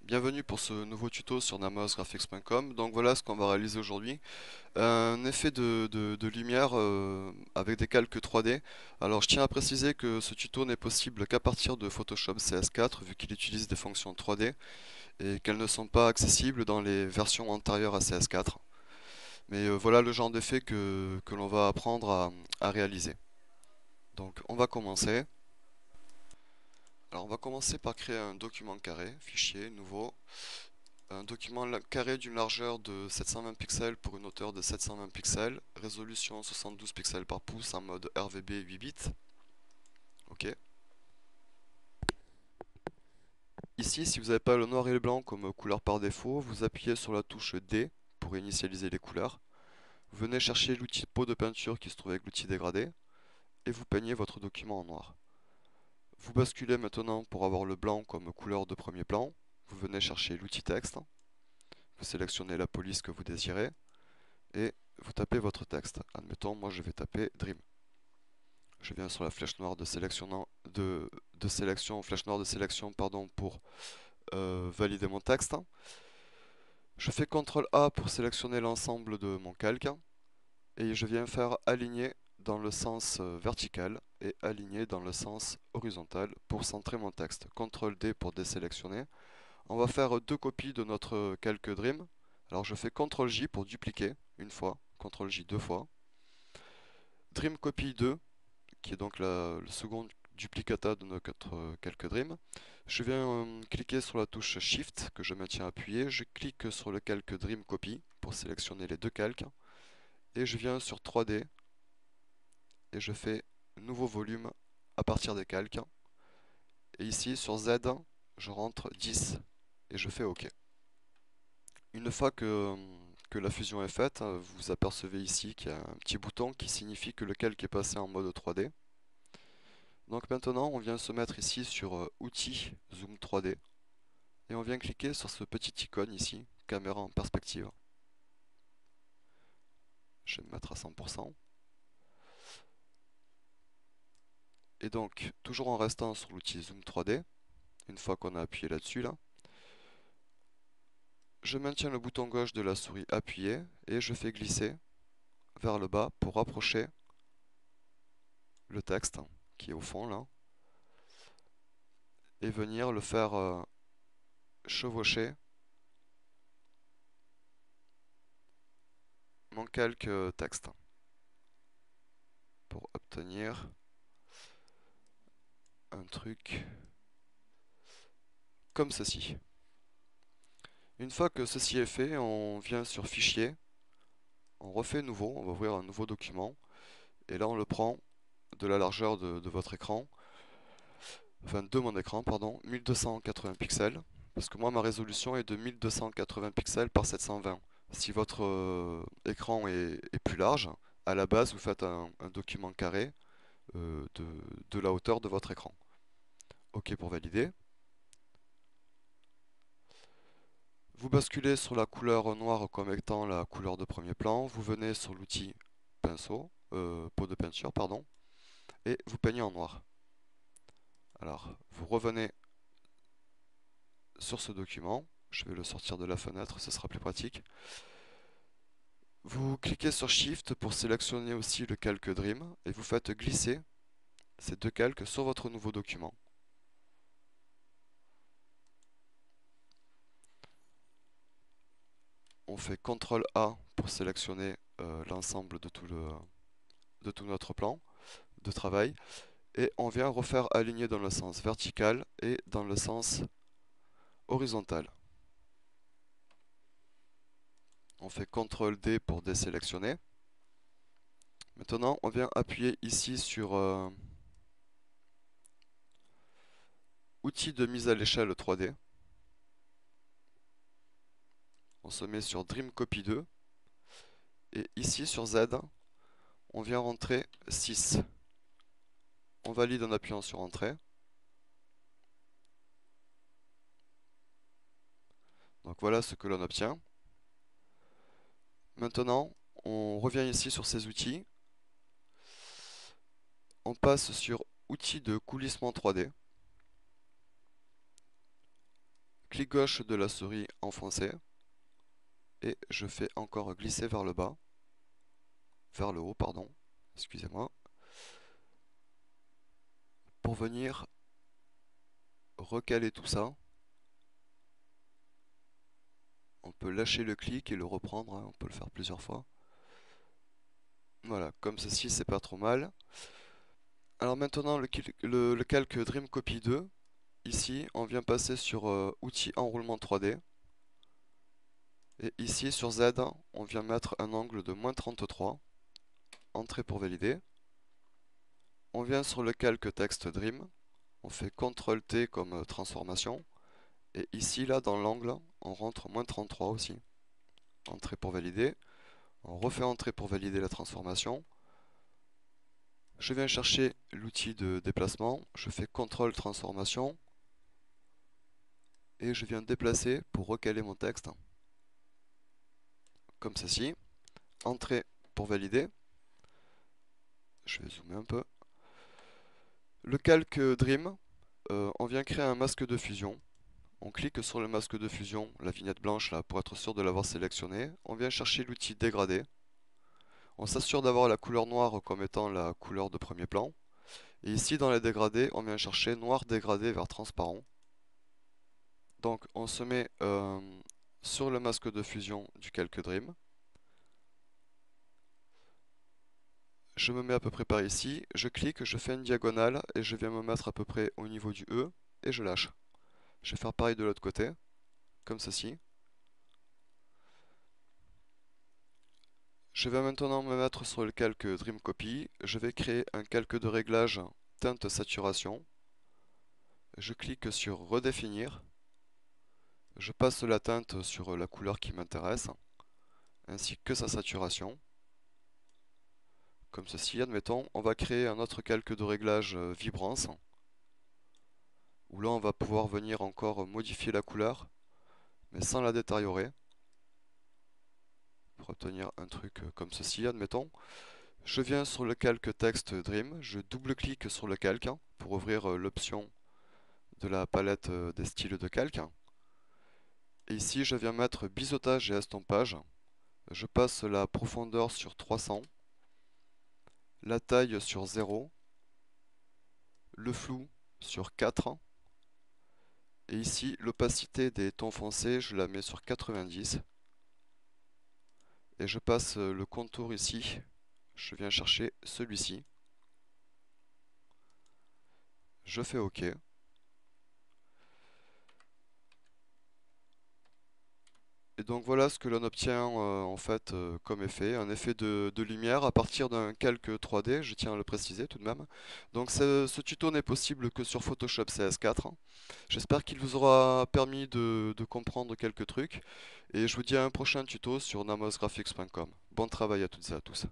Bienvenue pour ce nouveau tuto sur namosgraphics.com. Donc voilà ce qu'on va réaliser aujourd'hui. Un effet de lumière avec des calques 3D. Alors je tiens à préciser que ce tuto n'est possible qu'à partir de Photoshop CS4 vu qu'il utilise des fonctions 3D et qu'elles ne sont pas accessibles dans les versions antérieures à CS4. Mais voilà le genre d'effet que l'on va apprendre à réaliser. Donc on va commencer. Alors on va commencer par créer un document carré, fichier, nouveau. Un document carré d'une largeur de 720 pixels pour une hauteur de 720 pixels, résolution 72 pixels par pouce en mode RVB 8 bits. Ok. Ici, si vous n'avez pas le noir et le blanc comme couleur par défaut, vous appuyez sur la touche D pour initialiser les couleurs. Vous venez chercher l'outil pot de peinture qui se trouve avec l'outil dégradé et vous peignez votre document en noir. Vous basculez maintenant pour avoir le blanc comme couleur de premier plan. Vous venez chercher l'outil texte. Vous sélectionnez la police que vous désirez et vous tapez votre texte. Admettons, moi je vais taper Dream. Je viens sur la flèche noire de sélection, flèche noire de sélection pardon, pour valider mon texte. Je fais CTRL A pour sélectionner l'ensemble de mon calque et je viens faire aligner dans le sens vertical et aligner dans le sens horizontal pour centrer mon texte. CTRL D pour désélectionner. On va faire deux copies de notre calque Dream. Alors je fais CTRL J pour dupliquer une fois, CTRL J deux fois. Dream copy 2 qui est donc le second duplicata de notre calque Dream. Je viens cliquer sur la touche Shift que je maintiens appuyée. Je clique sur le calque Dream Copy pour sélectionner les deux calques. Et je viens sur 3D et je fais nouveau volume à partir des calques. Et ici sur Z, je rentre 10 et je fais OK. Une fois que la fusion est faite, vous apercevez ici qu'il y a un petit bouton qui signifie que le calque est passé en mode 3D. Donc maintenant, on vient se mettre ici sur Outils, Zoom 3D, et on vient cliquer sur ce petit icône ici, caméra en perspective. Je vais me mettre à 100%. Et donc, toujours en restant sur l'outil Zoom 3D, une fois qu'on a appuyé là-dessus, là, je maintiens le bouton gauche de la souris appuyé et je fais glisser vers le bas pour rapprocher le texte qui est au fond là, et venir le faire chevaucher mon calque texte pour obtenir un truc comme ceci. Une fois que ceci est fait, on vient sur Fichier, on refait nouveau, on va ouvrir un nouveau document, et là on le prend de la largeur de votre écran, enfin de mon écran, pardon, 1280 pixels, parce que moi ma résolution est de 1280 pixels par 720. Si votre écran est plus large, à la base vous faites un document carré de la hauteur de votre écran. OK pour valider. Vous basculez sur la couleur noire comme étant la couleur de premier plan, vous venez sur l'outil pinceau, pot de peinture, pardon, et vous peignez en noir. Alors, vous revenez sur ce document, je vais le sortir de la fenêtre, ce sera plus pratique. Vous cliquez sur Shift pour sélectionner aussi le calque Dream et vous faites glisser ces deux calques sur votre nouveau document. On fait CTRL A pour sélectionner l'ensemble de tout notre plan de travail. Et on vient refaire aligner dans le sens vertical et dans le sens horizontal. On fait CTRL D pour désélectionner. Maintenant, on vient appuyer ici sur Outils de mise à l'échelle 3D. On se met sur Dream Copy 2. Et ici sur Z, on vient rentrer 6. On valide en appuyant sur Entrée. Donc voilà ce que l'on obtient. Maintenant, on revient ici sur ces outils. On passe sur Outils de coulissement 3D. clic gauche de la souris enfoncé, et je fais encore glisser vers le bas, vers le haut, pardon, excusez-moi, pour venir recaler tout ça. On peut lâcher le clic et le reprendre, hein, on peut le faire plusieurs fois. Voilà, comme ceci, c'est pas trop mal. Alors maintenant, le calque Dream Copy 2, ici, on vient passer sur Outils enroulement 3D. Et ici, sur Z, on vient mettre un angle de -33. Entrée pour valider. On vient sur le calque texte Dream. On fait CTRL-T comme transformation. Et ici, là, dans l'angle, on rentre -33 aussi. Entrée pour valider. On refait entrer pour valider la transformation. Je viens chercher l'outil de déplacement. Je fais CTRL transformation. Et je viens déplacer pour recaler mon texte. Comme ceci. Entrée pour valider. Je vais zoomer un peu. Le calque Dream, on vient créer un masque de fusion. On clique sur le masque de fusion, la vignette blanche là, pour être sûr de l'avoir sélectionné. On vient chercher l'outil dégradé. On s'assure d'avoir la couleur noire comme étant la couleur de premier plan. Et ici dans les dégradés, on vient chercher noir dégradé vers transparent. Donc on se met sur le masque de fusion du calque Dream. Je me mets à peu près par ici, je clique, je fais une diagonale et je viens me mettre à peu près au niveau du E et je lâche. Je vais faire pareil de l'autre côté, comme ceci. Je vais maintenant me mettre sur le calque Dream Copy. Je vais créer un calque de réglage teinte saturation. Je clique sur redéfinir. Je passe la teinte sur la couleur qui m'intéresse, ainsi que sa saturation. Comme ceci, admettons, on va créer un autre calque de réglage vibrance, où là on va pouvoir venir encore modifier la couleur, mais sans la détériorer. Pour obtenir un truc comme ceci, admettons. Je viens sur le calque texte Dream, je double-clique sur le calque pour ouvrir l'option de la palette des styles de calque. Et ici, je viens mettre biseautage et estompage. Je passe la profondeur sur 300, la taille sur 0, le flou sur 4. Et ici, l'opacité des tons foncés, je la mets sur 90. Et je passe le contour ici. Je viens chercher celui-ci. Je fais OK. Et donc voilà ce que l'on obtient en fait comme effet, un effet de lumière à partir d'un calque 3D, je tiens à le préciser tout de même. Donc ce tuto n'est possible que sur Photoshop CS4. J'espère qu'il vous aura permis de comprendre quelques trucs et je vous dis à un prochain tuto sur namosgraphics.com. Bon travail à toutes et à tous.